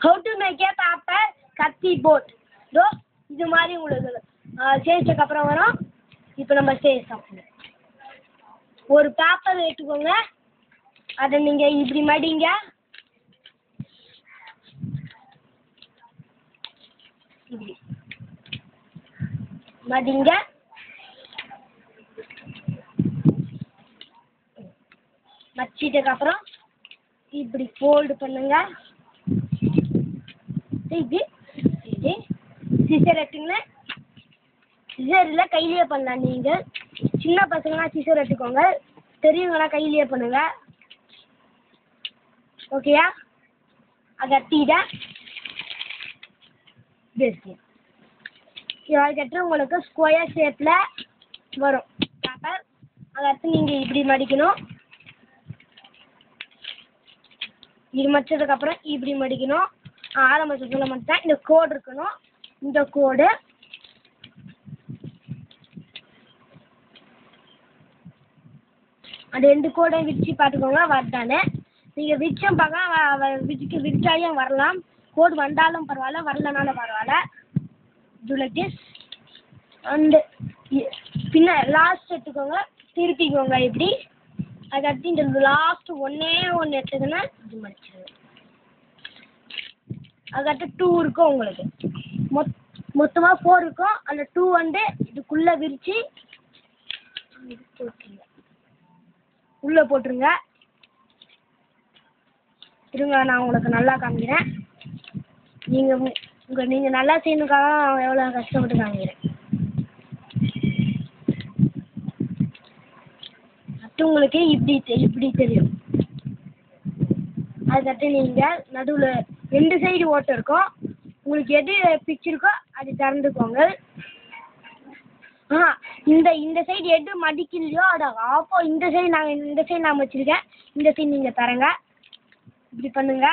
How to make a paper கத்தி boat. இதோ இது மாதிரி உங்களுக்கு சேர்த்ததுக்கப்புறம் வரும். இப்போ நம்ம சேர்த்தோம். ஒரு பேப்பர் எடுத்துக்கோங்க, அதை நீங்கள் இப்படி மடிங்க. இப்படி மடிங்க. மடிச்சதுக்கப்புறம் இப்படி ஃபோல்டு பண்ணுங்க. இது இது சிசர் எடுத்துங்க. சிசரில் கையிலேயே பண்ணலாம். நீங்கள் சின்ன பசங்களாம் சிசர் எடுத்துக்கோங்க, பெரியவங்களாம் கையிலேயே பண்ணுங்க. ஓகேயா? அதை கட்டிட்டேன். அதுக்கடுத்து உங்களுக்கு ஸ்கொயர் ஷேப்பில் வரும் பேப்பர். அதுக்கடுத்து நீங்கள் இப்படி மடிக்கணும். இது மடிச்சதுக்கப்புறம் இப்படி மடிக்கணும். ஆரம்பத்தில் மட்டும் இந்த கோடு இருக்கணும். இந்த கோடு அந்த 2 கோடையும் விரிச்சு பார்த்துக்கோங்க வருதானே. நீங்கள் விரிச்சும் பார்க்கலாம், விரிச்சாலையும் வரலாம். கோடு வந்தாலும் பரவாயில்ல, வரலனாலும் பரவாயில்ல. do like this. அண்டு பின்ன லாஸ்ட் எடுத்துக்கோங்க, திருப்பிக்கோங்க இப்படி. அதுக்கடுத்து இந்த லாஸ்ட் ஒன்று எடுத்துக்கன்னா இது மடிச்சிடுங்க. அதுக்கடுத்து 2 இருக்கும் உங்களுக்கு. மொத்தமாக 4 இருக்கும். அந்த 2 வந்து இதுக்குள்ளே விரித்து போட்டுருங்க, உள்ளே போட்டுருங்க. இருங்க, நான் உங்களுக்கு நல்லா காமிக்கிறேன். நீங்கள் நல்லா செய்யணுக்காக நான் எவ்வளோ கஷ்டப்பட்டு காமிக்கிறேன். அது உங்களுக்கு இப்படி தெரியும். அதுக்கடுத்து நீங்கள் நடுவில் 2 சைடு ஓட்டை இருக்கும். உங்களுக்கு எது பிடிச்சிருக்கோ அது திறந்துக்கோங்க. இந்த சைடு எது மடிக்கலையோ அதை ஆப்போ இந்த சைடு நான் வச்சுருக்கேன். இந்த சைடு நீங்கள் தரங்க. இப்படி பண்ணுங்க.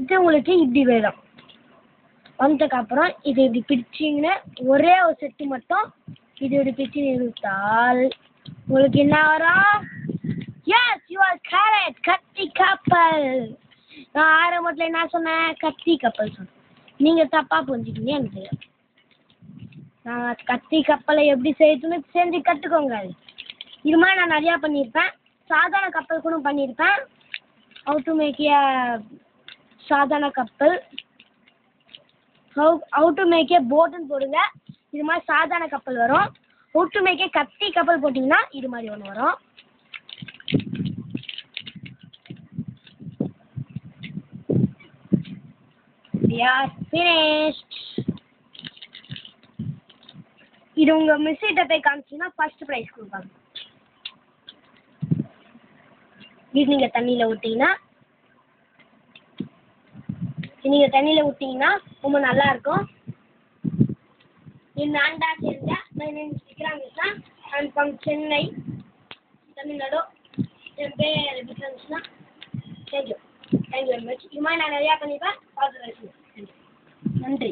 இது உங்களுக்கு இப்படி வேணும். வந்ததுக்கப்புறம் இது இப்படி பிடிச்சிங்கன்னா ஒரே ஒரு செட்டு மட்டும் இது இப்படி பிடிச்சி நிறுத்தால் உங்களுக்கு என்ன வரும்? Yes, you are correct. கத்தி கப்பல். நான் ஆரம்பத்தில் என்ன சொன்னேன்? கத்தி கப்பல் சொன்னேன். நீங்கள் தப்பாக புரிஞ்சுக்கிங்க. எனக்கு தெரியும். நான் கத்தி கப்பலை எப்படி செய்யணும்னு செஞ்சு கற்றுக்கோங்க. இது மாதிரி நான் நிறையா பண்ணியிருப்பேன். சாதாரண கப்பல் கூட பண்ணியிருப்பேன். ஹவு டு மேக் ஏ சாதாரண கப்பல், ஹவு டு மேக் ஏ போட்டுன்னு போடுங்க. இது மாதிரி சாதாரண கப்பல் வரும். ஹவு டு மேக் ஏ கத்தி கப்பல் போட்டிங்கன்னா இது மாதிரி ஒன்று வரும். We are finished. இது உங்கள் மிஸ்ஸிட்ட போய் காமிச்சிங்கன்னா ஃபர்ஸ்ட் ப்ரைஸ் கொடுப்பாங்க. இது நீங்கள் தண்ணியில் விட்டிங்கன்னா ரொம்ப நல்லாயிருக்கும். இந்த ஆண்டா சேர்ந்த my name is Vikram Krishna. I'm from Chennai, Tamil Nadu. என் பேர் Vikram Krishna. Thank you very much. இது மாதிரி நான் நிறையா பண்ணிப்பேன். நன்றி.